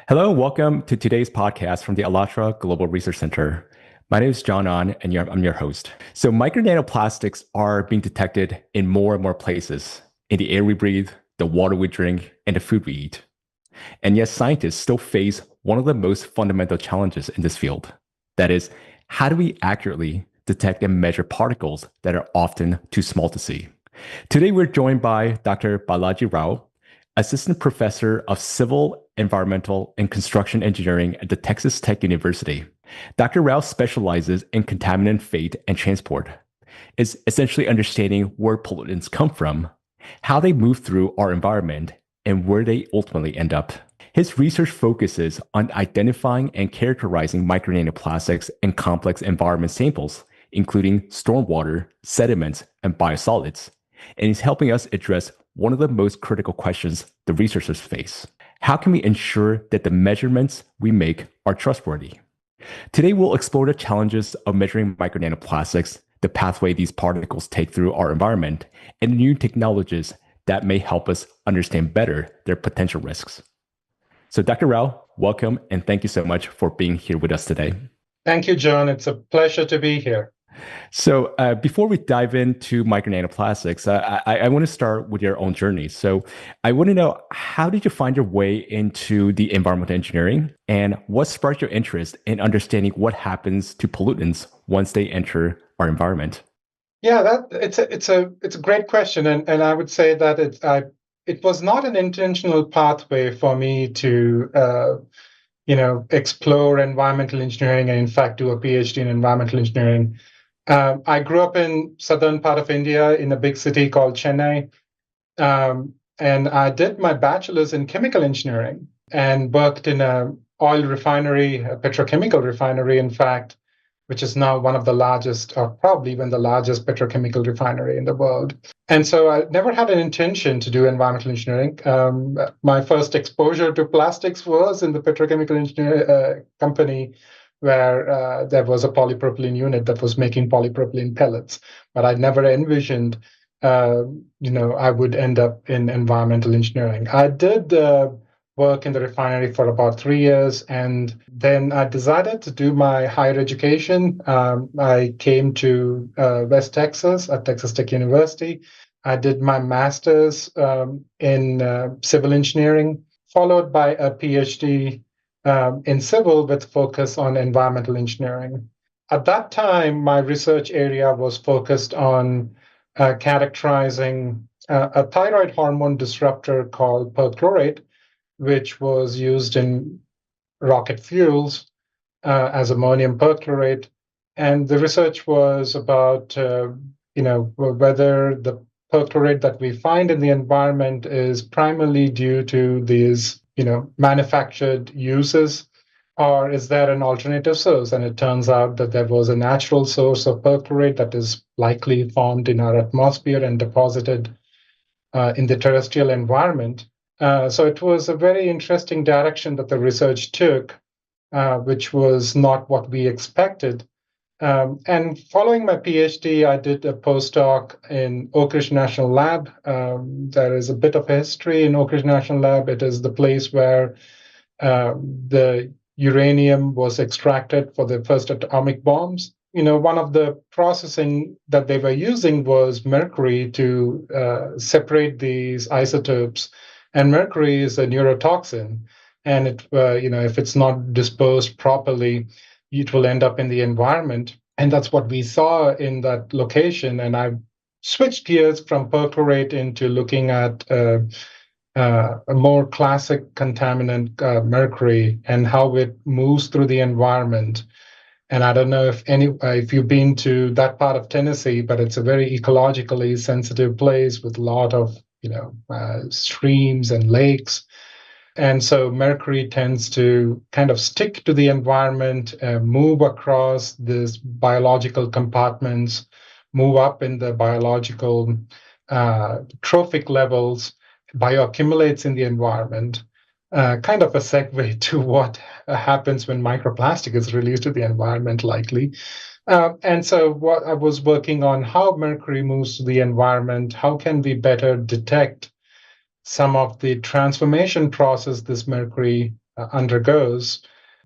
Hello, welcome to today's podcast from the Alatra Global Research Center. My name is John An, and I'm your host. So, micro nanoplastics are being detected in more and more places in the air we breathe, the water we drink, and the food we eat. And yet, scientists still face one of the most fundamental challenges in this field. That is, how do we accurately detect and measure particles that are often too small to see? Today, we're joined by Dr. Balaji Rao, Assistant Professor of Civil, Environmental, and Construction Engineering at the Texas Tech University. Dr. Rao specializes in contaminant fate and transport. It's essentially understanding where pollutants come from, how they move through our environment, and where they ultimately end up. His research focuses on identifying and characterizing micronanoplastics in complex environment samples, including stormwater, sediments, and biosolids. And he's helping us address one of the most critical questions the researchers face. How can we ensure that the measurements we make are trustworthy? Today, we'll explore the challenges of measuring micronanoplastics, the pathway these particles take through our environment, and new technologies that may help us understand better their potential risks. So, Dr. Rao, welcome, and thank you so much for being here with us today. Thank you, John. It's a pleasure to be here. So before we dive into micronanoplastics, I want to start with your own journey. So I want to know, how did you find your way into the environmental engineering, and what sparked your interest in understanding what happens to pollutants once they enter our environment? Yeah, it's a great question, and I would say that it was not an intentional pathway for me to explore environmental engineering and in fact do a PhD in environmental engineering. I grew up in southern part of India in a big city called Chennai, and I did my bachelor's in chemical engineering and worked in a oil refinery, a petrochemical refinery, in fact, which is now one of the largest, or probably even the largest petrochemical refinery in the world. And so I never had an intention to do environmental engineering. My first exposure to plastics was in the petrochemical engineer company, where there was a polypropylene unit that was making polypropylene pellets. But I never envisioned, I would end up in environmental engineering. I did work in the refinery for about 3 years, and then I decided to do my higher education. I came to West Texas at Texas Tech University. I did my master's in civil engineering, followed by a PhD in civil with focus on environmental engineering. At that time, my research area was focused on characterizing a thyroid hormone disruptor called perchlorate, which was used in rocket fuels as ammonium perchlorate. And the research was about, whether the perchlorate that we find in the environment is primarily due to these manufactured uses, or is there an alternative source? And it turns out that there was a natural source of perchlorate that is likely formed in our atmosphere and deposited in the terrestrial environment. So it was a very interesting direction that the research took, which was not what we expected. And following my PhD, I did a postdoc in Oak Ridge National Lab. There is a bit of history in Oak Ridge National Lab. It is the place where the uranium was extracted for the first atomic bombs. One of the processing that they were using was mercury to separate these isotopes. And mercury is a neurotoxin, and if it's not disposed properly, it will end up in the environment. And that's what we saw in that location. And I switched gears from perchlorate into looking at a more classic contaminant, mercury, and how it moves through the environment. And I don't know if you've been to that part of Tennessee, but it's a very ecologically sensitive place with a lot of streams and lakes. And so mercury tends to kind of stick to the environment, move across these biological compartments, move up in the biological trophic levels, bioaccumulates in the environment. Kind of a segue to what happens when microplastic is released to the environment, likely. And so what I was working on, how mercury moves to the environment, how can we better detect some of the transformation process this mercury undergoes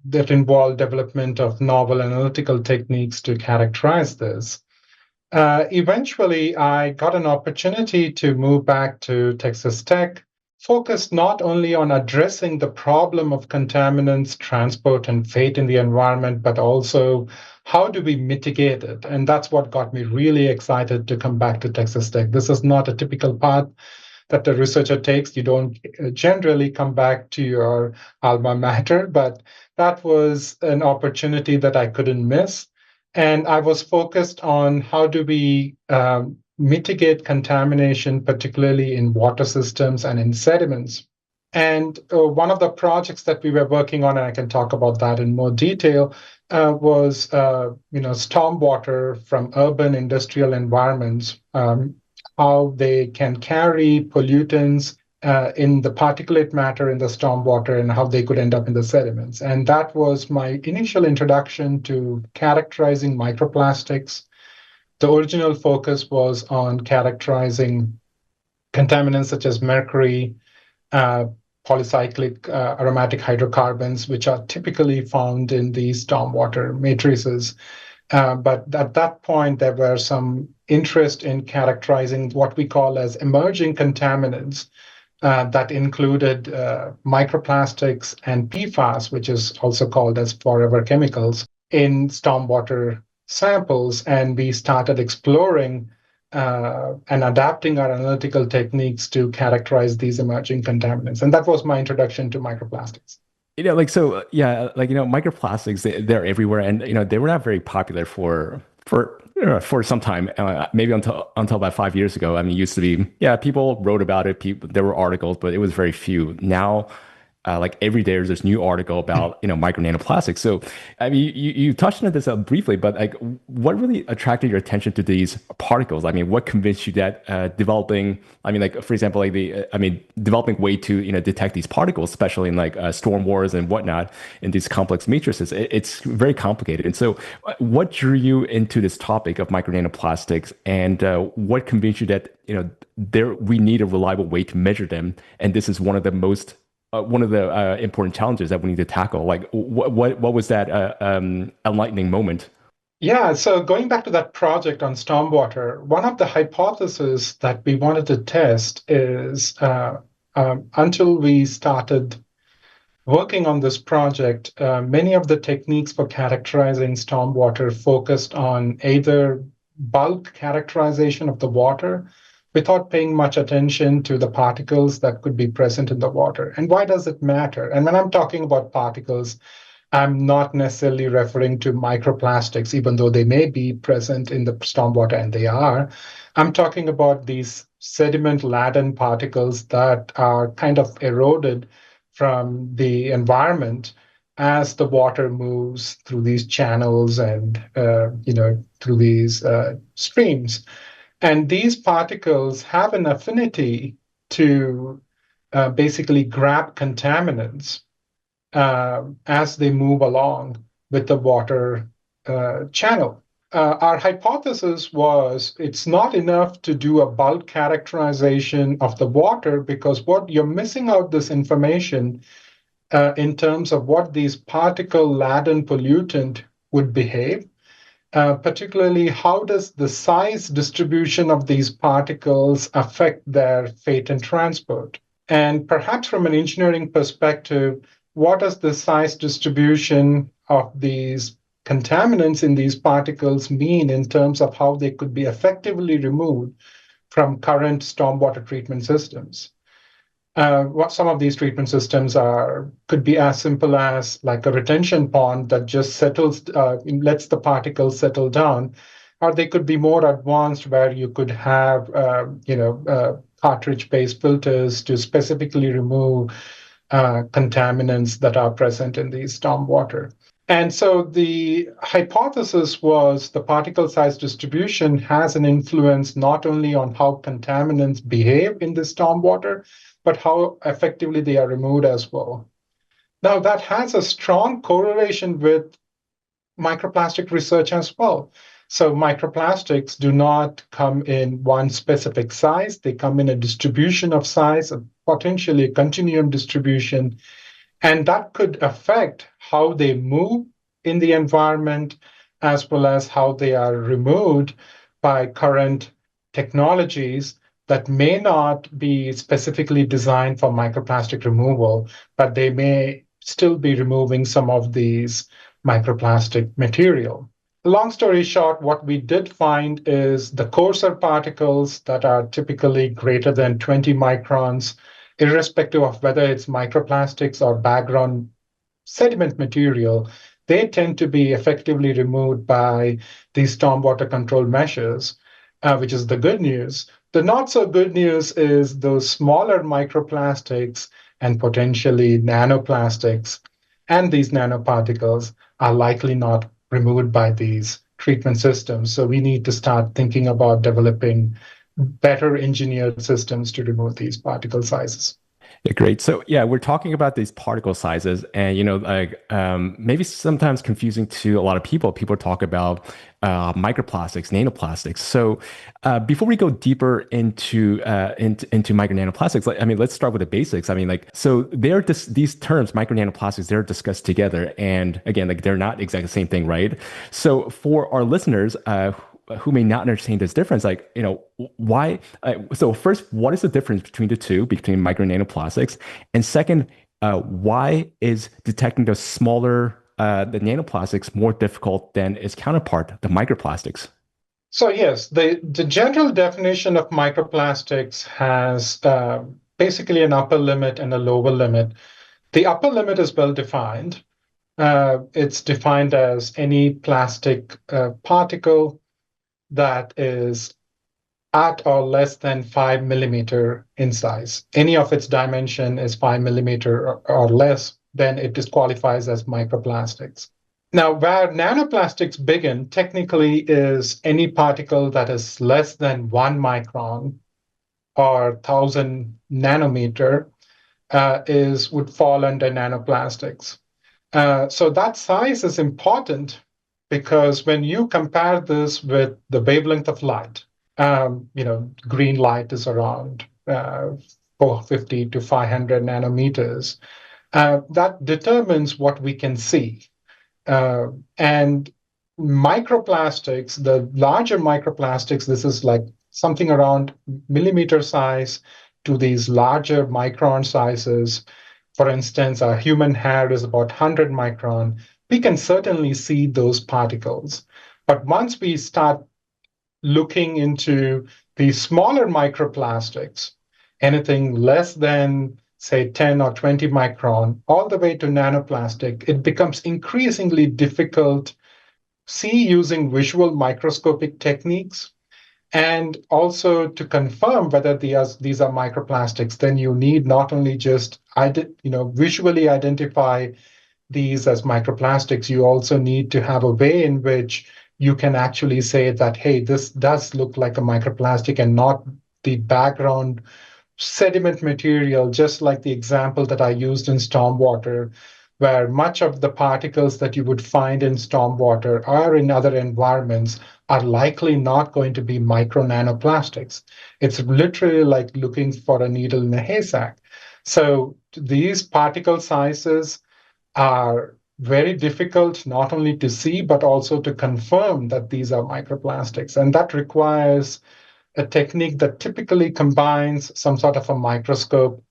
that involve development of novel analytical techniques to characterize this. Eventually, I got an opportunity to move back to Texas Tech, focused not only on addressing the problem of contaminants, transport, and fate in the environment, but also how do we mitigate it? And that's what got me really excited to come back to Texas Tech. This is not a typical path that the researcher takes. You don't generally come back to your alma mater, but that was an opportunity that I couldn't miss. And I was focused on how do we mitigate contamination, particularly in water systems and in sediments. And one of the projects that we were working on, and I can talk about that in more detail, was stormwater from urban industrial environments, how they can carry pollutants in the particulate matter in the stormwater and how they could end up in the sediments. And that was my initial introduction to characterizing microplastics. The original focus was on characterizing contaminants such as mercury, polycyclic aromatic hydrocarbons, which are typically found in these stormwater matrices. But at that point, there were some interest in characterizing what we call as emerging contaminants that included microplastics and PFAS, which is also called as forever chemicals, in stormwater samples. And we started exploring and adapting our analytical techniques to characterize these emerging contaminants. And that was my introduction to microplastics. Microplastics, they're everywhere, and they were not very popular for some time, maybe until about 5 years ago. I mean, it used to be, people wrote about it, there were articles, but it was very few. Now, like every day, there's this new article about micro nanoplastics. So, I mean, you touched on this briefly, but like, what really attracted your attention to these particles? I mean, what convinced you that developing, I mean, like for example, like developing way to detect these particles, especially in like storm wars and whatnot, in these complex matrices, it's very complicated. And so, what drew you into this topic of micro nanoplastics, and what convinced you that we need a reliable way to measure them, and this is one of the important challenges that we need to tackle? Like, what was that enlightening moment? Yeah, so going back to that project on stormwater, one of the hypotheses that we wanted to test is until we started working on this project, many of the techniques for characterizing stormwater focused on either bulk characterization of the water without paying much attention to the particles that could be present in the water. And why does it matter? And when I'm talking about particles, I'm not necessarily referring to microplastics, even though they may be present in the stormwater, and they are. I'm talking about these sediment-laden particles that are kind of eroded from the environment as the water moves through these channels and through these streams. And these particles have an affinity to basically grab contaminants as they move along with the water channel. Our hypothesis was it's not enough to do a bulk characterization of the water, because what you're missing out this information in terms of what these particle-laden pollutant would behave. Particularly, how does the size distribution of these particles affect their fate and transport? And perhaps from an engineering perspective, what does the size distribution of these contaminants in these particles mean in terms of how they could be effectively removed from current stormwater treatment systems? What some of these treatment systems could be as simple as like a retention pond that just settles, lets the particles settle down, or they could be more advanced where you could have, cartridge-based filters to specifically remove contaminants that are present in the stormwater. And so the hypothesis was the particle size distribution has an influence not only on how contaminants behave in the stormwater, but how effectively they are removed as well. Now, that has a strong correlation with microplastic research as well. So microplastics do not come in one specific size. They come in a distribution of size, potentially a continuum distribution. And that could affect how they move in the environment, as well as how they are removed by current technologies that may not be specifically designed for microplastic removal, but they may still be removing some of these microplastic material. Long story short, what we did find is the coarser particles that are typically greater than 20 microns, irrespective of whether it's microplastics or background sediment material, they tend to be effectively removed by these stormwater control measures, which is the good news. The not so good news is those smaller microplastics and potentially nanoplastics and these nanoparticles are likely not removed by these treatment systems. So we need to start thinking about developing better engineered systems to remove these particle sizes. Yeah, great. So yeah, we're talking about these particle sizes, and like maybe sometimes confusing to a lot of people. People talk about microplastics, nanoplastics. So before we go deeper into micro nanoplastics, I mean, let's start with the basics. I mean, like, so these terms, micro nanoplastics, they're discussed together, and again, like they're not exactly the same thing, right? So for our listeners, who may not understand this difference, like, why? So first, what is the difference between the two, between micro and nanoplastics? And second, why is detecting the nanoplastics more difficult than its counterpart, the microplastics? So yes, the general definition of microplastics has basically an upper limit and a lower limit. The upper limit is well defined. It's defined as any plastic particle that is at or less than 5 millimeter in size. Any of its dimension is 5 millimeter or less, then it disqualifies as microplastics. Now, where nanoplastics begin technically is any particle that is less than 1 micron or 1,000 nanometer would fall under nanoplastics. So that size is important because when you compare this with the wavelength of light, green light is around 450 to 500 nanometers. That determines what we can see. And microplastics, the larger microplastics, this is like something around millimeter size to these larger micron sizes. For instance, our human hair is about 100 micron. We can certainly see those particles. But once we start looking into these smaller microplastics, anything less than, say, 10 or 20 micron, all the way to nanoplastic, it becomes increasingly difficult see using visual microscopic techniques. And also to confirm whether these are microplastics, then you need not only just visually identify these as microplastics, you also need to have a way in which you can actually say that, hey, this does look like a microplastic and not the background sediment material, just like the example that I used in stormwater, where much of the particles that you would find in stormwater or in other environments are likely not going to be micro nanoplastics. It's literally like looking for a needle in a haystack. So these particle sizes are very difficult not only to see, but also to confirm that these are microplastics. And that requires a technique that typically combines some sort of a microscope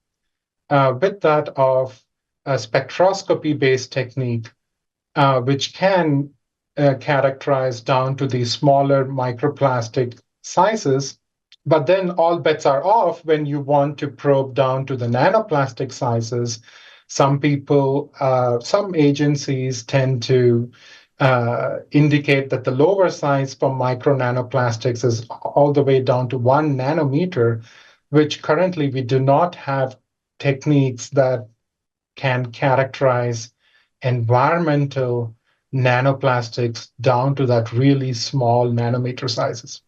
with that of a spectroscopy-based technique, which can characterize down to the smaller microplastic sizes. But then all bets are off when you want to probe down to the nanoplastic sizes. Some agencies tend to indicate that the lower size for micro nanoplastics is all the way down to 1 nanometer, which currently we do not have techniques that can characterize environmental nanoplastics down to that really small nanometer sizes.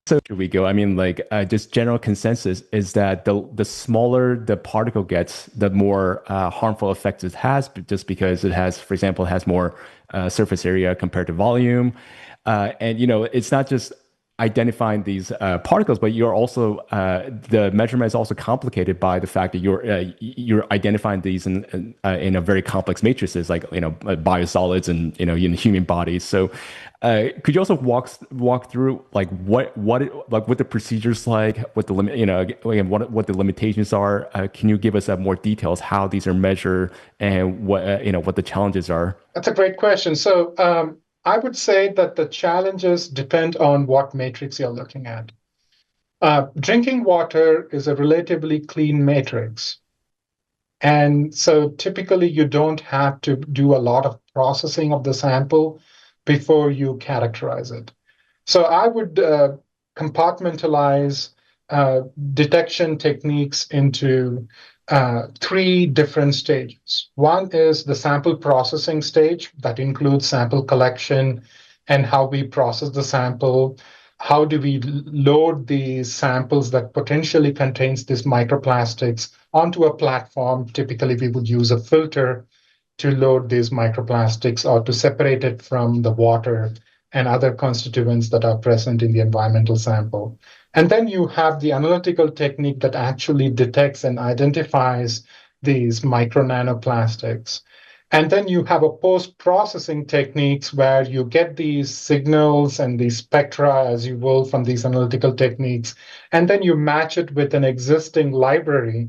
So here we go. I mean, like just general consensus is that the smaller the particle gets, the more harmful effects it has, just because it has, for example, it has more surface area compared to volume. And it's not just identifying these particles, but you're also the measurement is also complicated by the fact that you're identifying these in a very complex matrices, like biosolids and in human bodies. So could you also walk through like what the procedures like, what the limit, again, what the limitations are? Can you give us more details how these are measured and what the challenges are? That's a great question. So I would say that the challenges depend on what matrix you're looking at. Drinking water is a relatively clean matrix. And so typically you don't have to do a lot of processing of the sample before you characterize it. So I would compartmentalize detection techniques into three different stages. One is the sample processing stage that includes sample collection and how we process the sample. How do we load these samples that potentially contains these microplastics onto a platform? Typically, we would use a filter to load these microplastics or to separate it from the water and other constituents that are present in the environmental sample. And then you have the analytical technique that actually detects and identifies these micro nanoplastics. And then you have a post-processing techniques where you get these signals and these spectra, as you will, from these analytical techniques, and then you match it with an existing library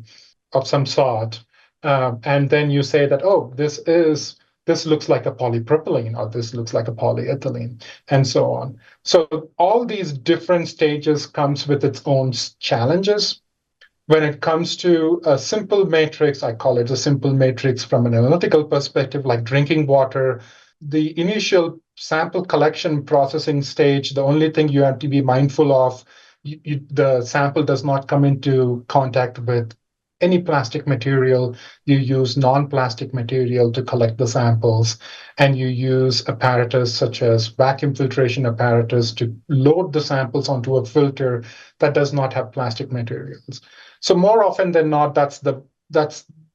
of some sort. And then you say that, oh, this looks like a polypropylene, or this looks like a polyethylene, and so on. So all these different stages comes with its own challenges. When it comes to a simple matrix, I call it a simple matrix from an analytical perspective, like drinking water, the initial sample collection processing stage, the only thing you have to be mindful of, the sample does not come into contact with any plastic material. You use non-plastic material to collect the samples, and you use apparatus such as vacuum filtration apparatus to load the samples onto a filter that does not have plastic materials. So more often than not, that's the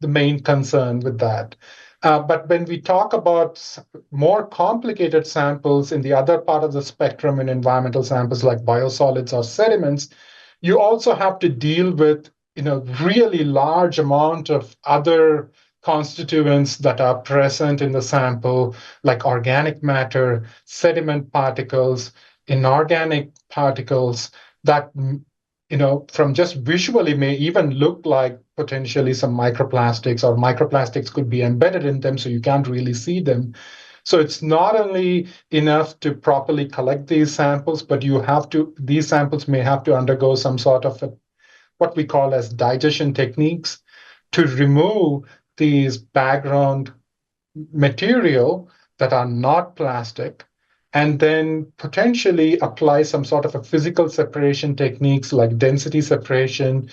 main concern with that. But when we talk about more complicated samples in the other part of the spectrum in environmental samples like biosolids or sediments, you also have to deal with really large amount of other constituents that are present in the sample, like organic matter, sediment particles, inorganic particles that, from just visually may even look like potentially some microplastics, or microplastics could be embedded in them, so you can't really see them. So it's not only enough to properly collect these samples, but these samples may have to undergo some sort of what we call as digestion techniques to remove these background material that are not plastic, and then potentially apply some sort of a physical separation techniques like density separation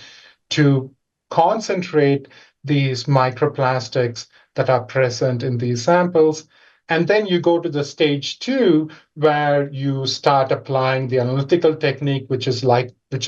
to concentrate these microplastics that are present in these samples. And then you go to the stage two, where you start applying the analytical technique, which is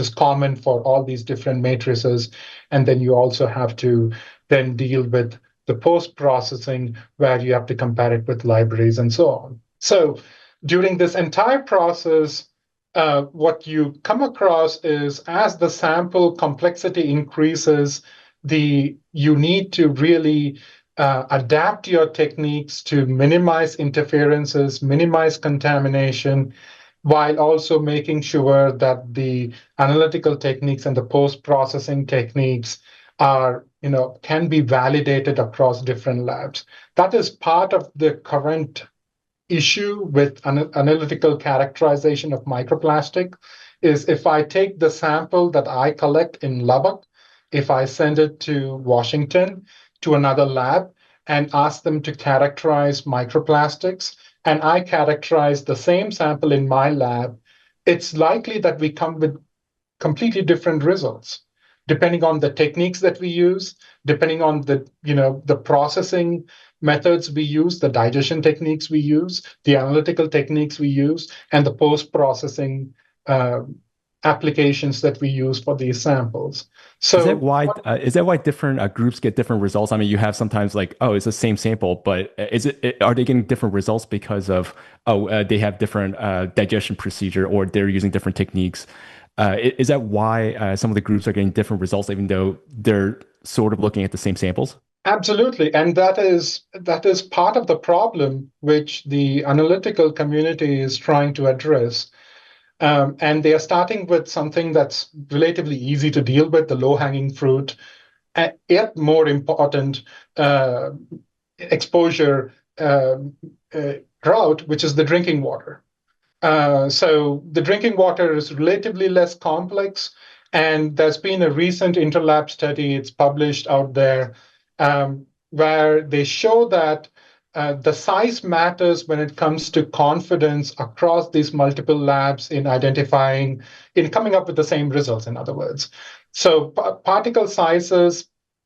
common for all these different matrices. And then you also have to then deal with the post-processing, where you have to compare it with libraries and so on. So during this entire process, what you come across is, as the sample complexity increases, you need to really adapt your techniques to minimize interferences, minimize contamination, while also making sure that the analytical techniques and the post-processing techniques can be validated across different labs. That is part of the current issue with analytical characterization of microplastic. Is if I take the sample that I collect in Lubbock, if I send it to Washington, to another lab, and ask them to characterize microplastics, and I characterize the same sample in my lab, it's likely that we come with completely different results, depending on the techniques that we use, depending on the processing methods we use, the digestion techniques we use, the analytical techniques we use, and the post-processing applications that we use for these samples. So So is that why different groups get different results? I mean, you have sometimes like, oh, it's the same sample, but are they getting different results because of they have different digestion procedure or they're using different techniques? Is that why some of the groups are getting different results, even though they're sort of looking at the same samples? absolutely, and that is part of the problem which the analytical community is trying to address. And they are starting with something that's relatively easy to deal with, the low-hanging fruit, yet more important uh, exposure route, which is the drinking water. So the drinking water is relatively less complex, and there's been a recent interlab study, it's published out there, where they show that the size matters when it comes to confidence across these multiple labs in coming up with the same results, in other words. So particle sizes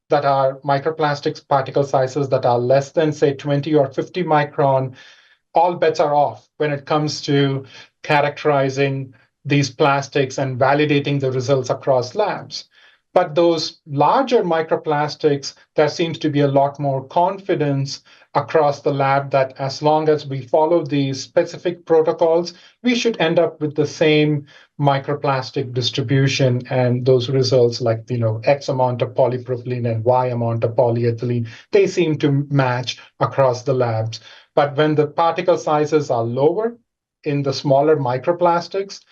that are microplastics, particle sizes that are less than, say, 20 or 50 micron, all bets are off when it comes to characterizing these plastics and validating the results across labs. But those larger microplastics, there seems to be a lot more confidence across the lab that as long as we follow these specific protocols, we should end up with the same microplastic distribution and those results like, X amount of polypropylene and Y amount of polyethylene, they seem to match across the labs. But when the particle sizes are lower in the smaller microplastics,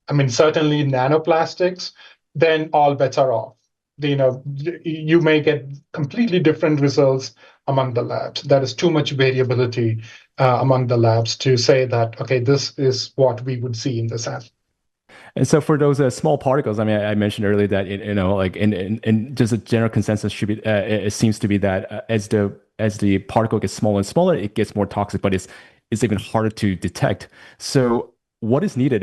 I mean, certainly nanoplastics, then all bets are off. You may get completely different results among the labs. There is too much variability among the labs to say that, okay, this is what we would see in the sample. And so for those small particles, I mean, I mentioned earlier that like in just a general consensus should be it seems to be that as the particle gets smaller and smaller, it gets more toxic, but it's even harder to detect. So what is needed?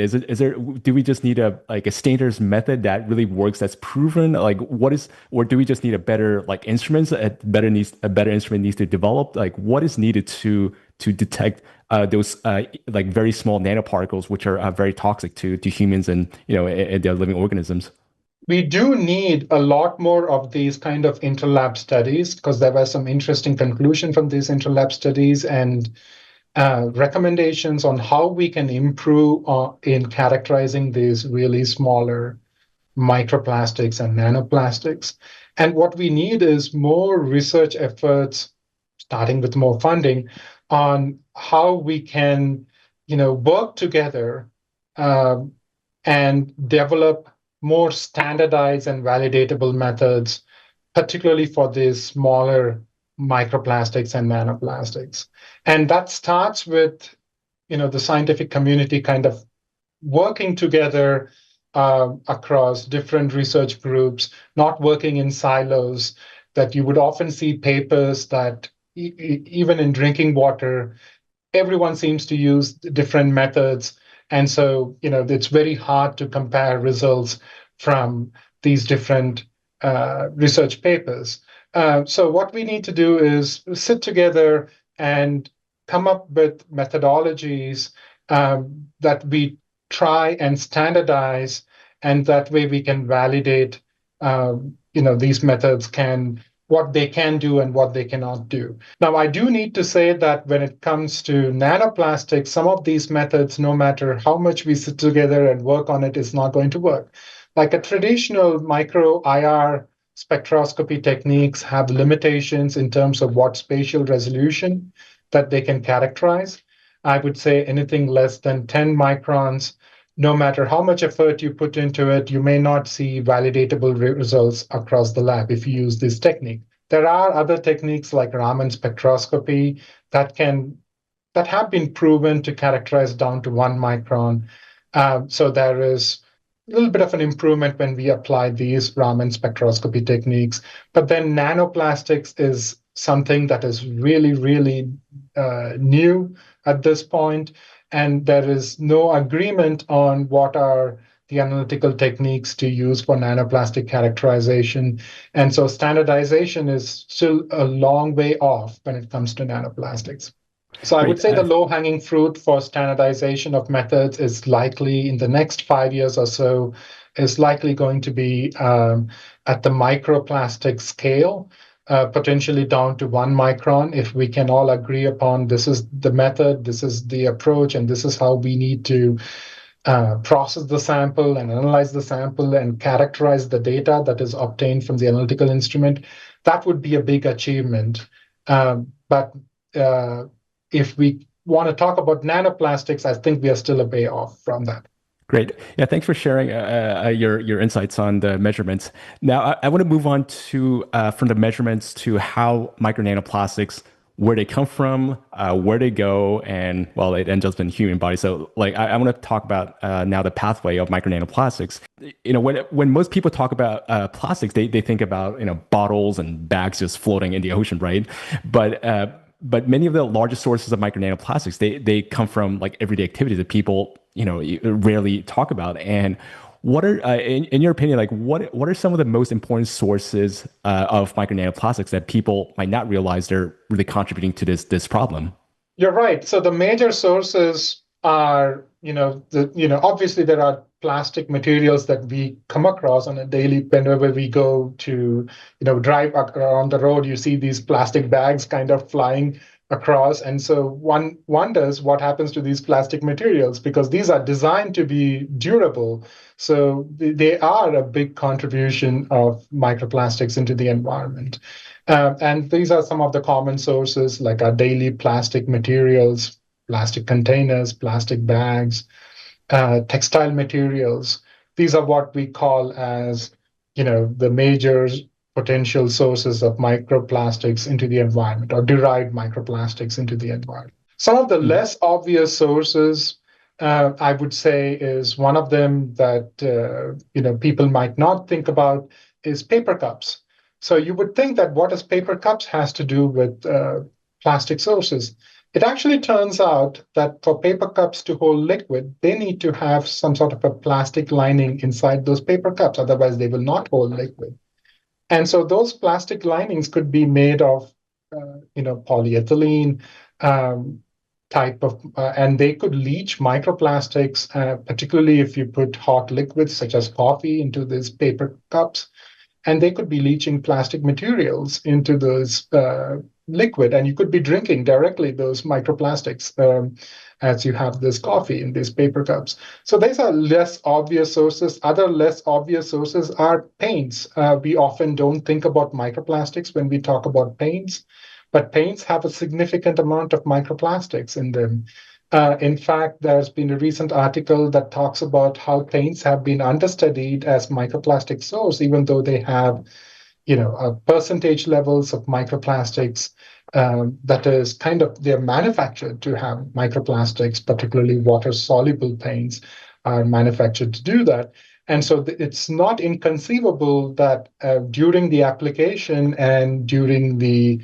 Do we just need a standards method that really works, that's proven? Like or do we just need a better like instruments? A better instrument needs to develop. Like what is needed to detect those like very small nanoparticles, which are very toxic to humans and and their living organisms? We do need a lot more of these kind of interlab studies because there were some interesting conclusion from these interlab studies and recommendations on how we can improve in characterizing these really smaller microplastics and nanoplastics. And what we need is more research efforts, starting with more funding, on how we can, work together and develop more standardized and validatable methods, particularly for these smaller microplastics and nanoplastics. And that starts with, the scientific community kind of working together across different research groups, not working in silos, that you would often see papers that even in drinking water, everyone seems to use different methods. And so, it's very hard to compare results from these different research papers. So what we need to do is sit together and come up with methodologies that we try and standardize, and that way we can validate, these methods what they can do and what they cannot do. Now, I do need to say that when it comes to nanoplastics, some of these methods, no matter how much we sit together and work on it, is not going to work. Like a traditional micro IR spectroscopy techniques have limitations in terms of what spatial resolution that they can characterize. I would say anything less than 10 microns, no matter how much effort you put into it, you may not see validatable results across the lab if you use this technique. There are other techniques like Raman spectroscopy that have been proven to characterize down to 1 micron. So there is a little bit of an improvement when we apply these Raman spectroscopy techniques. But then nanoplastics is something that is really, really new at this point, and there is no agreement on what are the analytical techniques to use for nanoplastic characterization. And so standardization is still a long way off when it comes to nanoplastics. So I would Great. say the low-hanging fruit for standardization of methods is likely in the next 5 years or so, is likely going to be at the microplastic scale, potentially down to 1 micron. If we can all agree upon this is the method, this is the approach, and this is how we need to process the sample and analyze the sample and characterize the data that is obtained from the analytical instrument, that would be a big achievement. But if we want to talk about nanoplastics, I think we are still a way off from that. Great. Yeah, thanks for sharing your insights on the measurements. Now, I want to move on to from the measurements to how micro nanoplastics, where they come from, where they go, and well, it ends up in human body. So, like, I want to talk about now the pathway of micro nanoplastics. You know, when most people talk about plastics, they think about bottles and bags just floating in the ocean, right? But many of the largest sources of micro nanoplastics, they come from like everyday activities that people rarely talk about. And what are in your opinion, like what are some of the most important sources of micro nanoplastics that people might not realize they're really contributing to this problem? You're right. So the major sources are, obviously there are plastic materials that we come across on a daily whenever we go to, drive around the road, you see these plastic bags kind of flying across. And so one wonders what happens to these plastic materials because these are designed to be durable. So they are a big contribution of microplastics into the environment. And these are some of the common sources like our daily plastic materials, plastic containers, plastic bags, textile materials. These are what we call as, the major potential sources of microplastics into the environment or derived microplastics into the environment. Some of the Mhm. less obvious sources, I would say, is one of them that people might not think about is paper cups. So you would think that what is paper cups has to do with plastic sources. It actually turns out that for paper cups to hold liquid, they need to have some sort of a plastic lining inside those paper cups. Otherwise, they will not hold liquid. And so those plastic linings could be made of, polyethylene type of, and they could leach microplastics, particularly if you put hot liquids such as coffee into these paper cups and they could be leaching plastic materials into those liquid, and you could be drinking directly those microplastics as you have this coffee in these paper cups. So these are less obvious sources. Other less obvious sources are paints. We often don't think about microplastics when we talk about paints, but paints have a significant amount of microplastics in them. In fact, there's been a recent article that talks about how paints have been understudied as microplastic source, even though they have, percentage levels of microplastics that is kind of they're manufactured to have microplastics, particularly water-soluble paints are manufactured to do that. And so it's not inconceivable that during the application and during the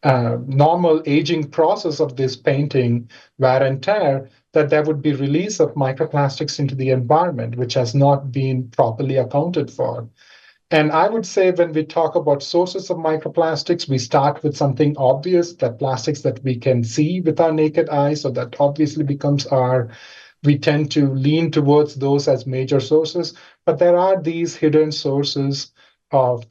normal aging process of this painting, wear and tear, that there would be release of microplastics into the environment, which has not been properly accounted for. And I would say when we talk about sources of microplastics, we start with something obvious, that plastics that we can see with our naked eye. So that obviously becomes we tend to lean towards those as major sources. But there are these hidden sources of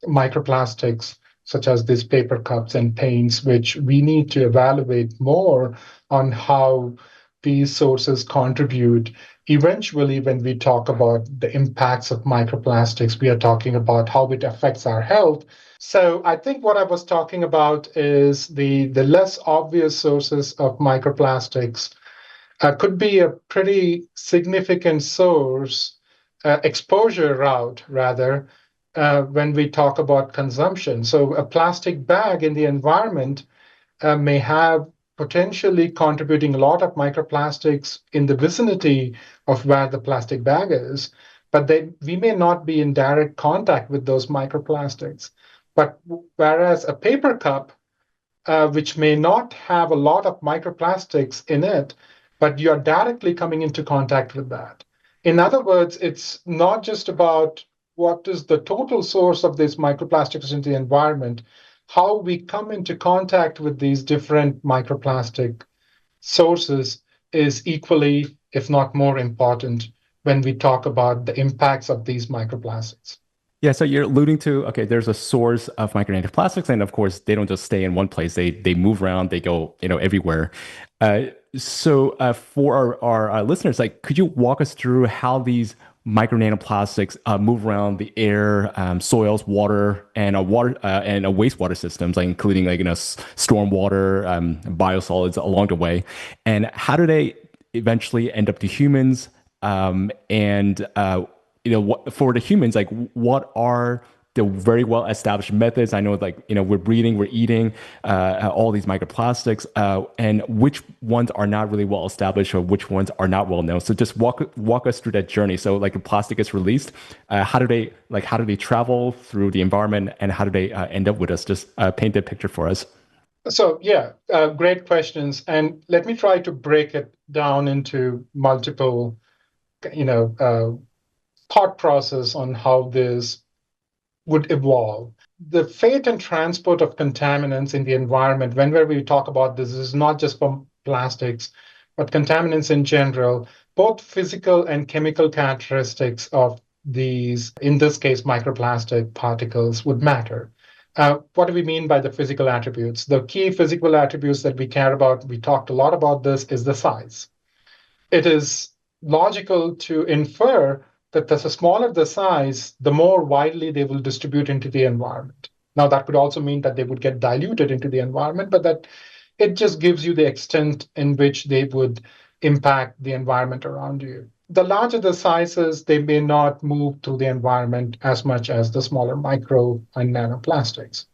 microplastics, such as these paper cups and paints, which we need to evaluate more on how these sources contribute. Eventually, when we talk about the impacts of microplastics, we are talking about how it affects our health. So I think what I was talking about is the less obvious sources of microplastics could be a pretty significant source, exposure route rather, when we talk about consumption. So a plastic bag in the environment may have potentially contributing a lot of microplastics in the vicinity of where the plastic bag is, but we may not be in direct contact with those microplastics. But whereas a paper cup, which may not have a lot of microplastics in it, but you're directly coming into contact with that. In other words, it's not just about what is the total source of these microplastics in the environment, how we come into contact with these different microplastic sources is equally, if not more important, when we talk about the impacts of these microplastics. Yeah, so you're alluding to, okay, there's a source of micronative plastics, and of course, they don't just stay in one place. They move around, they go, everywhere. Uh, for our listeners, like, could you walk us through how these micronanoplastics move around the air, soils, water, and wastewater systems, like including like stormwater, biosolids along the way, and how do they eventually end up to humans? And for the humans, like what are the very well established methods? I know, like, we're breathing, we're eating all these microplastics, and which ones are not really well established or which ones are not well known. So just walk us through that journey. So like the plastic is released, how do they travel through the environment, and how do they end up with us? Just paint that picture for us. So yeah, great questions. And let me try to break it down into multiple, thought process on how this would evolve. The fate and transport of contaminants in the environment, whenever we talk about this is not just from plastics, but contaminants in general, both physical and chemical characteristics of these, in this case, microplastic particles, would matter. What do we mean by the physical attributes? The key physical attributes that we care about, we talked a lot about this, is the size. It is logical to infer that the smaller the size, the more widely they will distribute into the environment. Now, that could also mean that they would get diluted into the environment, but that it just gives you the extent in which they would impact the environment around you. The larger the sizes, they may not move through the environment as much as the smaller micro and nanoplastics.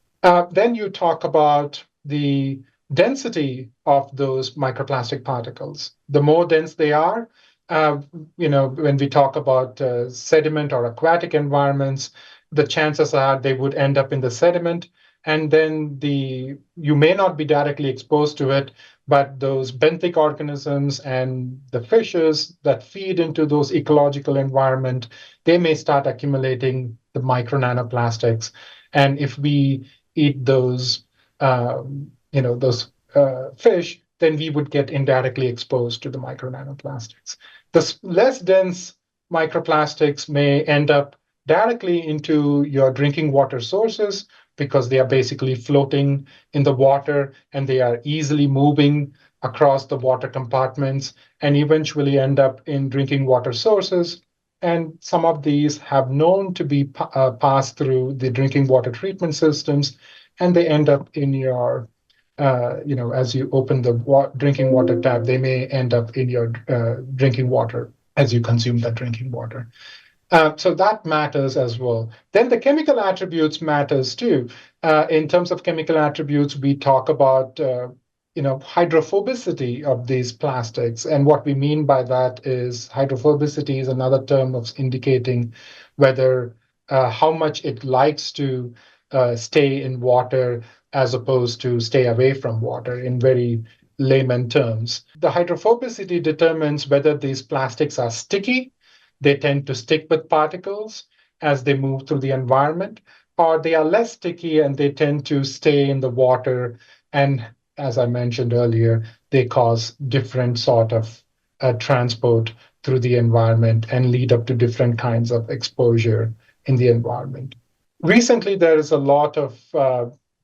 Then you talk about the density of those microplastic particles. The more dense they are, when we talk about sediment or aquatic environments, the chances are they would end up in the sediment, and then you may not be directly exposed to it, but those benthic organisms and the fishes that feed into those ecological environment, they may start accumulating the micro nanoplastics. And if we eat those fish, then we would get indirectly exposed to the micro nanoplastics. The less dense microplastics may end up directly into your drinking water sources because they are basically floating in the water and they are easily moving across the water compartments and eventually end up in drinking water sources. And some of these have known to be passed through the drinking water treatment systems, and they end up in your as you open the drinking water tap, they may end up in your drinking water as you consume that drinking water. So that matters as well. Then the chemical attributes matters too. In terms of chemical attributes, we talk about hydrophobicity of these plastics. And what we mean by that is hydrophobicity is another term of indicating whether how much it likes to stay in water as opposed to stay away from water in very layman terms. The hydrophobicity determines whether these plastics are sticky. They tend to stick with particles as they move through the environment, or they are less sticky and they tend to stay in the water. And as I mentioned earlier, they cause different sort of transport through the environment and lead up to different kinds of exposure in the environment. Recently, there is a lot of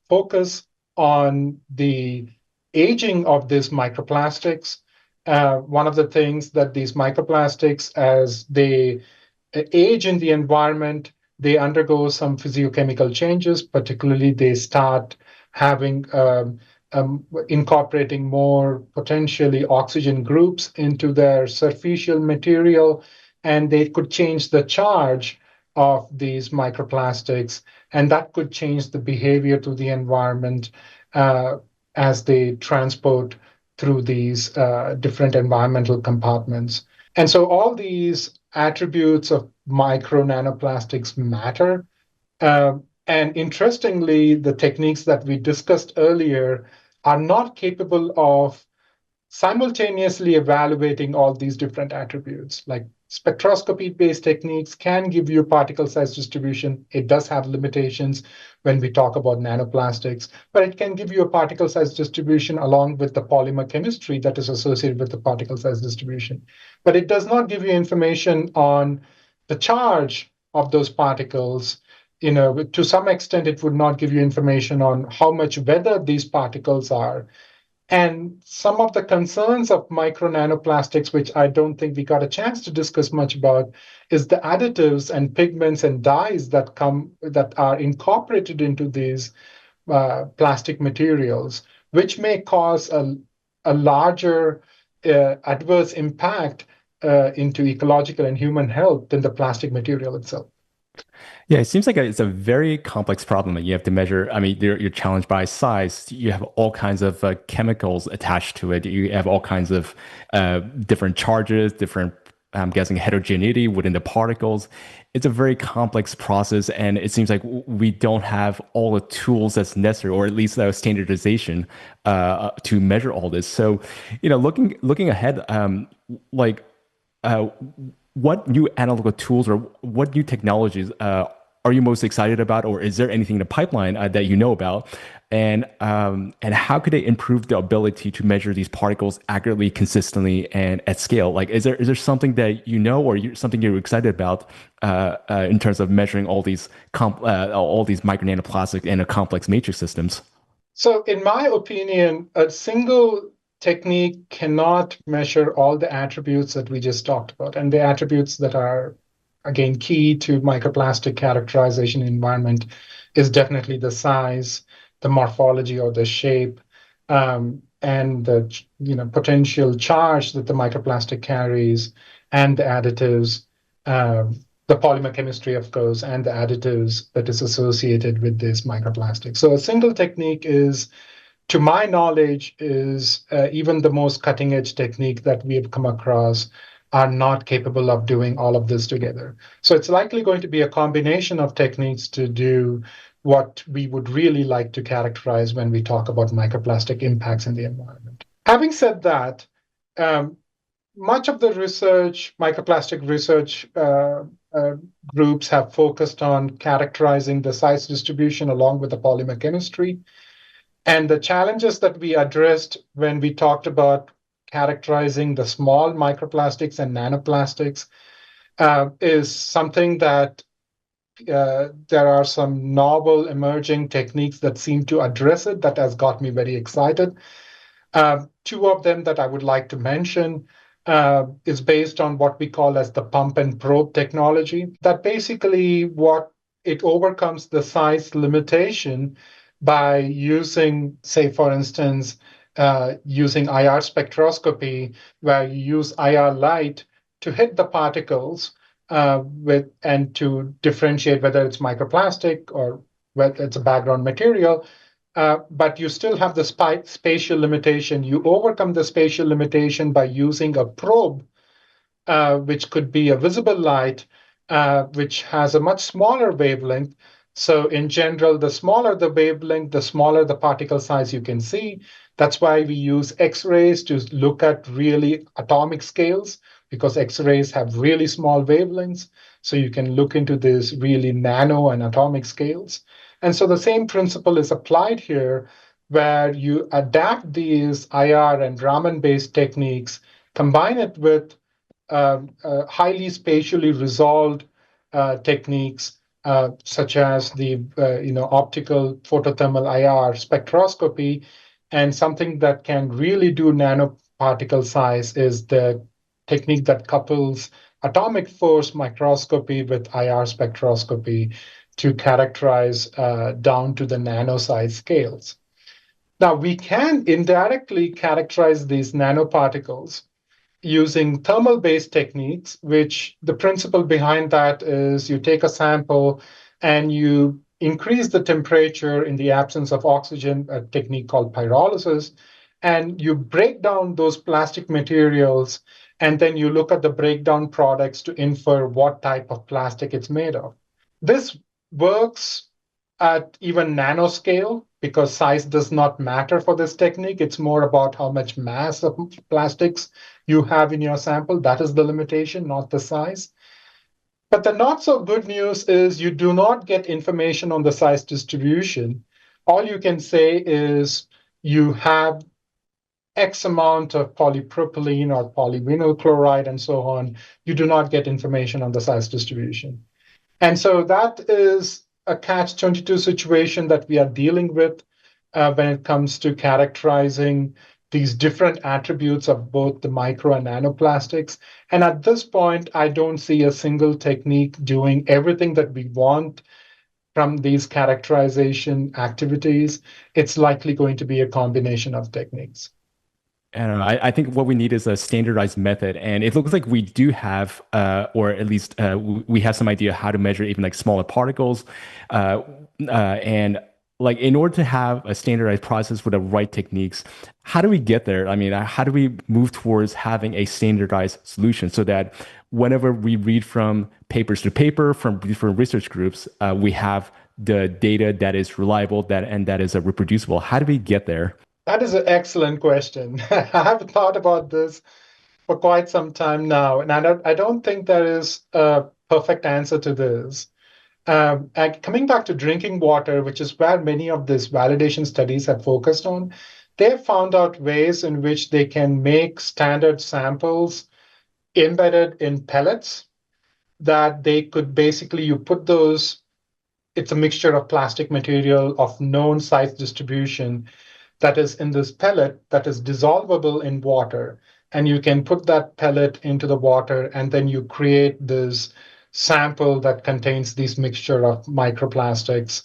focus on the aging of these microplastics. One of the things that these microplastics, as they age in the environment, they undergo some physiochemical changes. Particularly, they start having incorporating more potentially oxygen groups into their superficial material, and they could change the charge of these microplastics, and that could change the behavior to the environment as they transport through these different environmental compartments. And so all these attributes of micro nanoplastics matter. And interestingly, the techniques that we discussed earlier are not capable of simultaneously evaluating all these different attributes. Like spectroscopy-based techniques can give you particle size distribution. It does have limitations when we talk about nanoplastics, but it can give you a particle size distribution along with the polymer chemistry that is associated with the particle size distribution. But it does not give you information on the charge of those particles. To some extent, it would not give you information on how much weather these particles are. And some of the concerns of micro nanoplastics, which I don't think we got a chance to discuss much about, is the additives and pigments and dyes that are incorporated into these plastic materials, which may cause a larger adverse impact into ecological and human health than the plastic material itself. Yeah, it seems like it's a very complex problem that you have to measure. I mean, you're challenged by size. You have all kinds of chemicals attached to it. You have all kinds of different charges, different, I'm guessing, heterogeneity within the particles. It's a very complex process, and it seems like we don't have all the tools that's necessary, or at least standardization to measure all this. So, looking ahead, like. What new analytical tools or what new technologies are you most excited about, or is there anything in the pipeline that you know about? And how could they improve the ability to measure these particles accurately, consistently, and at scale? Like, is there something that or something you're excited about in terms of measuring all these micro nanoplastics and complex matrix systems? So, in my opinion, a single technique cannot measure all the attributes that we just talked about. And the attributes that are, again, key to microplastic characterization environment is definitely the size, the morphology or the shape, and the potential charge that the microplastic carries, and the additives, the polymer chemistry, of course, and the additives that is associated with this microplastic. So a single technique is, to my knowledge, is even the most cutting edge technique that we have come across are not capable of doing all of this together. So it's likely going to be a combination of techniques to do what we would really like to characterize when we talk about microplastic impacts in the environment. Having said that, much of the research, microplastic research groups have focused on characterizing the size distribution along with the polymer chemistry. And the challenges that we addressed when we talked about characterizing the small microplastics and nanoplastics is something that there are some novel emerging techniques that seem to address it that has got me very excited. Two of them that I would like to mention is based on what we call as the pump and probe technology. That basically what it overcomes the size limitation by using, say, for instance, using IR spectroscopy, where you use IR light to hit the particles and to differentiate whether it's microplastic or whether it's a background material. But you still have the spatial limitation. You overcome the spatial limitation by using a probe, which could be a visible light, which has a much smaller wavelength. So in general, the smaller the wavelength, the smaller the particle size you can see. That's why we use X-rays to look at really atomic scales, because X-rays have really small wavelengths. So you can look into these really nano and atomic scales. And so the same principle is applied here, where you adapt these IR and Raman-based techniques, combine it with highly spatially resolved techniques, such as the optical photothermal IR spectroscopy, and something that can really do nanoparticle size is the technique that couples atomic force microscopy with IR spectroscopy to characterize down to the nano size scales. Now, we can indirectly characterize these nanoparticles using thermal-based techniques, which the principle behind that is you take a sample and you increase the temperature in the absence of oxygen, a technique called pyrolysis, and you break down those plastic materials, and then you look at the breakdown products to infer what type of plastic it's made of. This works at even nanoscale. because size does not matter for this technique. It's more about how much mass of plastics you have in your sample. That is the limitation, not the size. But the not so good news is you do not get information on the size distribution. All you can say is you have X amount of polypropylene or polyvinyl chloride and so on. You do not get information on the size distribution. And so that is a catch-22 situation that we are dealing with when it comes to characterizing these different attributes of both the micro and nanoplastics. And at this point, I don't see a single technique doing everything that we want from these characterization activities. It's likely going to be a combination of techniques. I don't know. I think what we need is a standardized method, and it looks like we do have, or at least we have some idea how to measure even like smaller particles, and like in order to have a standardized process with the right techniques, how do we get there? I mean, how do we move towards having a standardized solution so that whenever we read from papers to paper from different research groups, we have the data that is reliable, that is reproducible. How do we get there? That is an excellent question. I have thought about this for quite some time now, and I don't think there is a perfect answer to this. And coming back to drinking water, which is where many of these validation studies have focused on, they have found out ways in which they can make standard samples embedded in pellets that they could basically, you put those, it's a mixture of plastic material of known size distribution that is in this pellet that is dissolvable in water. And you can put that pellet into the water, and then you create this sample that contains this mixture of microplastics.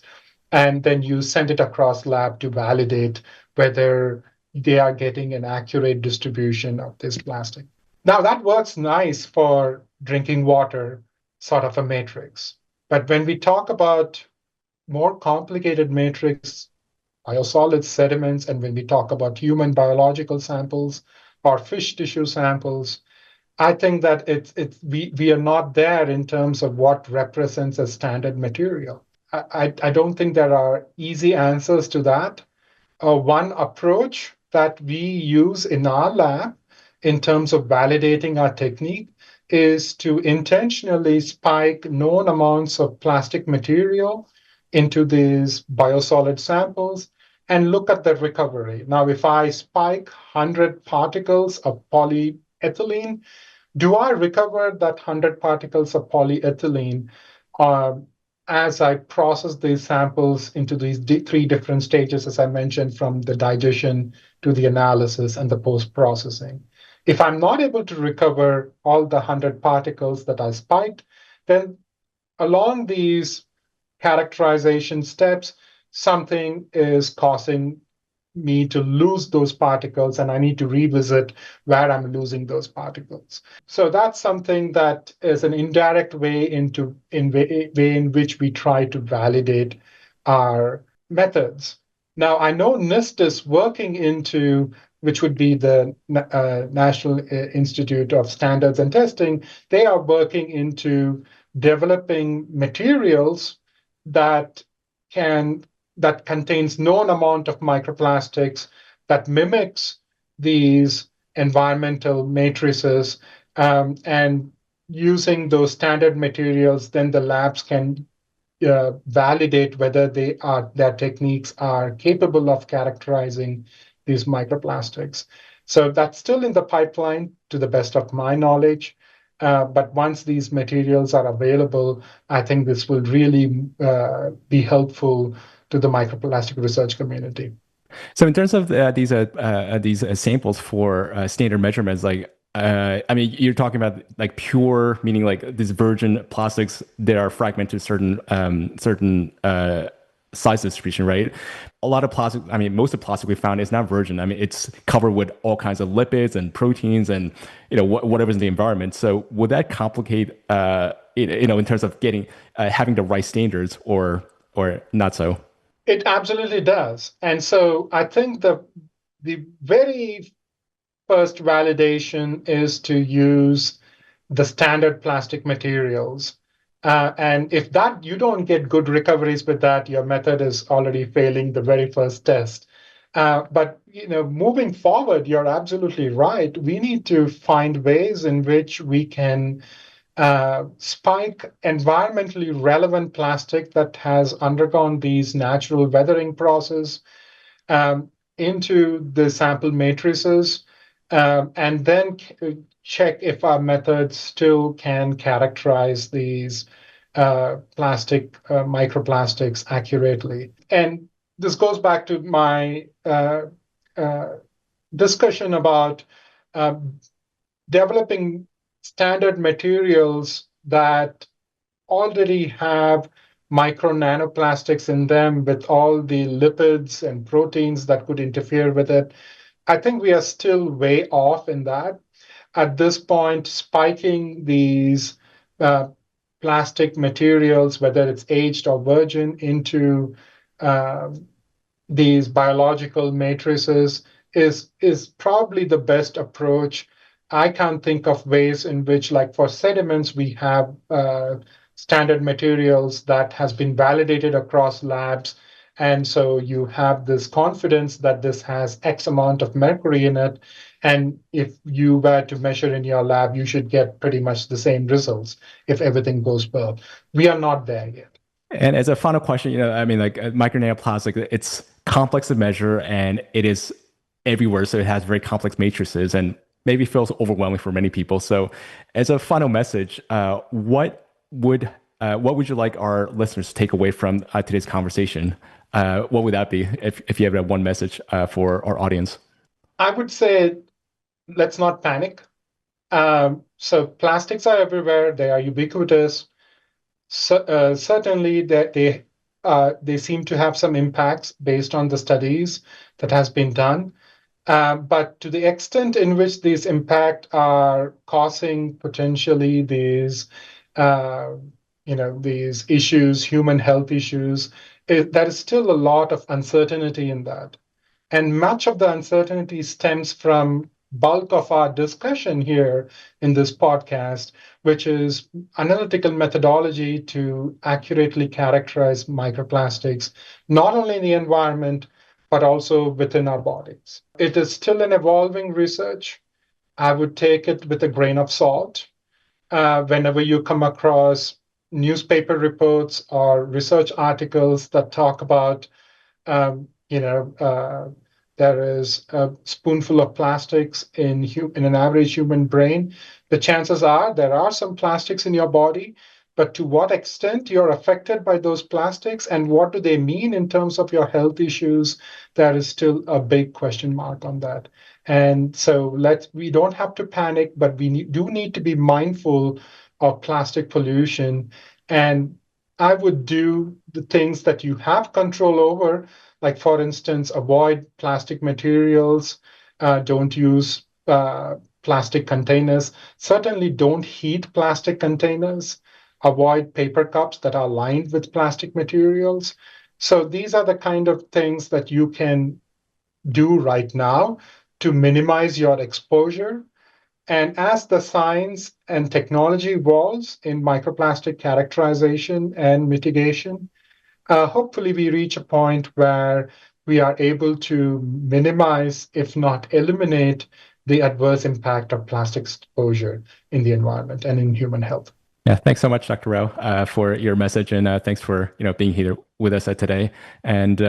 And then you send it across lab to validate whether they are getting an accurate distribution of this plastic. Now, that works nice for drinking water, sort of a matrix. But when we talk about more complicated matrix, biosolids, sediments, and when we talk about human biological samples or fish tissue samples, I think that we are not there in terms of what represents a standard material. I don't think there are easy answers to that. One approach that we use in our lab in terms of validating our technique is to intentionally spike known amounts of plastic material into these biosolid samples and look at the recovery. Now, if I spike 100 particles of polyethylene, do I recover that 100 particles of polyethylene as I process these samples into these three different stages, as I mentioned, from the digestion to the analysis and the post-processing? If I'm not able to recover all the 100 particles that I spiked, then along these characterization steps, something is causing me to lose those particles, and I need to revisit where I'm losing those particles. So that's something that is an indirect way in which we try to validate our methods. Now, I know NIST is working into, which would be the National Institute of Standards and Testing. They are working into developing materials that contains known amount of microplastics that mimics these environmental matrices, and using those standard materials, then the labs can validate whether their techniques are capable of characterizing these microplastics. So that's still in the pipeline, to the best of my knowledge. But once these materials are available, I think this will really be helpful to the microplastic research community. So in terms of these samples for standard measurements, like I mean, you're talking about like pure, meaning like these virgin plastics that are fragmented certain size distribution, right? A lot of plastic, I mean, most of the plastic we found is not virgin. I mean, it's covered with all kinds of lipids and proteins and whatever's in the environment. So would that complicate in terms of getting having the right standards or not so? It absolutely does. And so I think the very first validation is to use the standard plastic materials. And if that you don't get good recoveries with that, your method is already failing the very first test. But moving forward, you're absolutely right. We need to find ways in which we can spike environmentally relevant plastic that has undergone these natural weathering process um, into the sample matrices, and then check if our methods still can characterize these microplastics accurately. And this goes back to my uh, discussion about uh, developing standard materials that already have micro nanoplastics in them with all the lipids and proteins that could interfere with it. I think we are still way off in that. At this point, spiking these uh, plastic materials, whether it's aged or virgin, into uh, these biological matrices is probably the best approach. I can't think of ways in which, like for sediments, we have standard materials that has been validated across labs. And so you have this confidence that this has X amount of mercury in it. And if you were to measure in your lab, you should get pretty much the same results if everything goes well. We are not there yet. And as a final question, I mean, like micro nanoplastic, it's complex to measure and it is everywhere. So it has very complex matrices and maybe feels overwhelming for many people. So as a final message, what would you like our listeners to take away from today's conversation? What would that be if you have one message for our audience? I would say let's not panic. So plastics are everywhere; they are ubiquitous. Certainly, they seem to have some impacts based on the studies that has been done. But to the extent in which these impacts are causing potentially uh, these issues, human health issues, there is still a lot of uncertainty in that. And much of the uncertainty stems from bulk of our discussion here in this podcast, which is analytical methodology to accurately characterize microplastics, not only in the environment, but also within our bodies. It is still an evolving research. I would take it with a grain of salt. Whenever you come across newspaper reports or research articles that talk about um, you know, there is a spoonful of plastics in an average human brain. The chances are there are some plastics in your body, but to what extent you're affected by those plastics and what do they mean in terms of your health issues, there is still a big question mark on that. And so we don't have to panic, but do need to be mindful of plastic pollution. And I would do the things that you have control over, like for instance, avoid plastic materials, don't use plastic containers, certainly don't heat plastic containers, avoid paper cups that are lined with plastic materials. So these are the kind of things that you can do right now to minimize your exposure. And as the science and technology evolves in microplastic characterization and mitigation, hopefully we reach a point where we are able to minimize, if not eliminate, the adverse impact of plastic exposure in the environment and in human health. Yeah, thanks so much, Dr. Rao, for your message, and thanks for being here with us today. And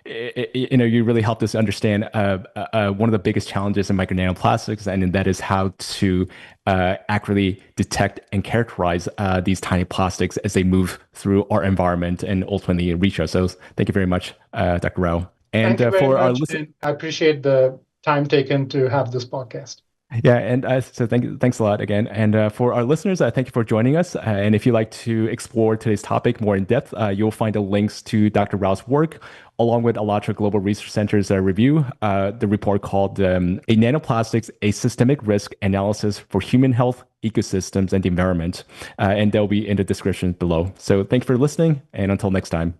you really helped us understand one of the biggest challenges in micro nanoplastics, and that is how to accurately detect and characterize these tiny plastics as they move through our environment and ultimately reach us. So, thank you very much, Dr. Rao. And Thank you very for our much. And I appreciate the time taken to have this podcast. Yeah, and so thanks a lot again. And for our listeners, thank you for joining us. And if you'd like to explore today's topic more in depth, you'll find the links to Dr. Rao's work, along with ALLATRA Global Research Center's review, the report called A Nanoplastics, a Systemic Risk Analysis for Human Health, Ecosystems, and the Environment. And they'll be in the description below. So thank you for listening, and until next time.